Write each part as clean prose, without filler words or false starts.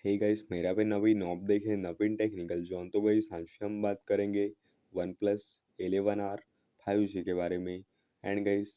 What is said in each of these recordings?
Hey guys, मेरा भी नवीन आप देखें नवीन टेक्निकल जॉन। तो गाइस आज हम बात करेंगे वन प्लस 11R 5G के बारे में। एंड गाइस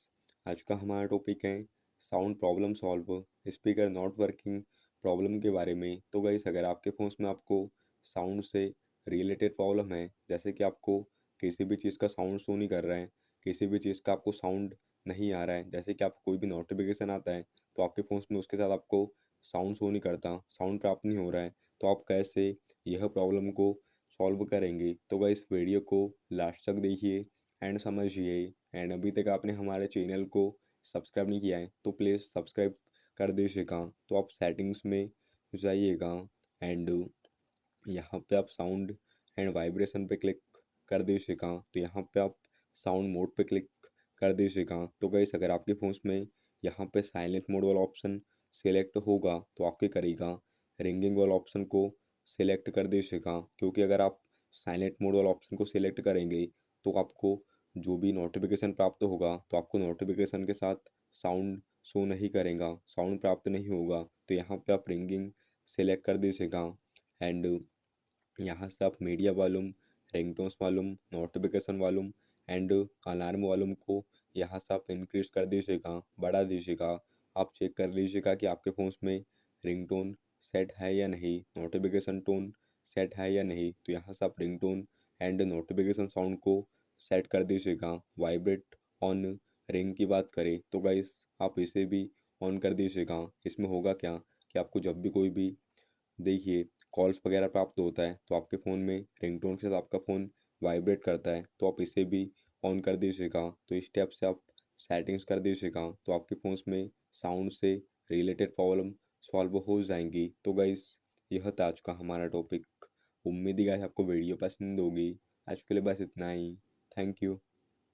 आज का हमारा टॉपिक है sound problem solve, speaker not working problem के बारे में। तो गाइस अगर आपके फ़ोन में आपको साउंड से रिलेटेड प्रॉब्लम है, जैसे कि आपको किसी भी चीज़ का साउंड शो नहीं कर रहा है, किसी भी चीज़ का आपको साउंड नहीं आ रहा है, जैसे कि आपको कोई भी नोटिफिकेशन आता है तो आपके फ़ोन में उसके साथ आपको साउंड शो नहीं करता, साउंड प्राप्त नहीं हो रहा है, तो आप कैसे यह प्रॉब्लम को सॉल्व करेंगे। तो गाइस वीडियो को लास्ट तक देखिए एंड समझिए। एंड अभी तक आपने हमारे चैनल को सब्सक्राइब नहीं किया है तो प्लीज़ सब्सक्राइब कर दीजिएगा। तो आप सेटिंग्स में जाइएगा एंड यहाँ पे आप साउंड एंड वाइब्रेशन पे क्लिक कर दीजिएगा। तो यहाँ पे आप साउंड मोड पे क्लिक कर दीजिएगा। तो गाइस अगर आपके फ़ोन में यहाँ पे साइलेंट मोड वाला ऑप्शन सिलेक्ट होगा तो आपके करेगा रिंगिंग वाला ऑप्शन को सिलेक्ट कर दीजिएगा, क्योंकि अगर आप साइलेंट मोड वाला ऑप्शन को सिलेक्ट करेंगे तो आपको जो भी नोटिफिकेशन प्राप्त होगा तो आपको नोटिफिकेशन के साथ साउंड शो नहीं करेगा, साउंड प्राप्त नहीं होगा। तो यहाँ पे आप रिंगिंग सिलेक्ट कर दीजिएगा एंड यहाँ से आप media volume, ringtones volume, notification volume and alarm volume को यहाँ से आप इंक्रीज कर दीजिएगा, बढ़ा दीजिएगा। आप चेक कर लीजिएगा कि आपके फ़ोन में रिंगटोन सेट है या नहीं, नोटिफिकेशन टोन सेट है या नहीं। तो यहाँ से आप रिंगटोन एंड नोटिफिकेशन साउंड को सेट कर दीजिएगा। वाइब्रेट ऑन रिंग की बात करें तो गाइस आप इसे भी ऑन कर दीजिएगा। इसमें होगा क्या कि आपको जब भी कोई भी देखिए कॉल्स वगैरह प्राप्त होता है तो आपके फ़ोन में रिंगटोन के साथ आपका फ़ोन वाइब्रेट करता है, तो आप इसे भी ऑन कर दीजिएगा। तो इस स्टेप से आप सेटिंग्स कर दीजिएगा तो आपके फ़ोन में साउंड से रिलेटेड प्रॉब्लम सॉल्व हो जाएंगी। तो गाइस यह था आज का हमारा टॉपिक। उम्मीद है गाइस आपको वीडियो पसंद होगी। आज के लिए बस इतना ही। Thank you.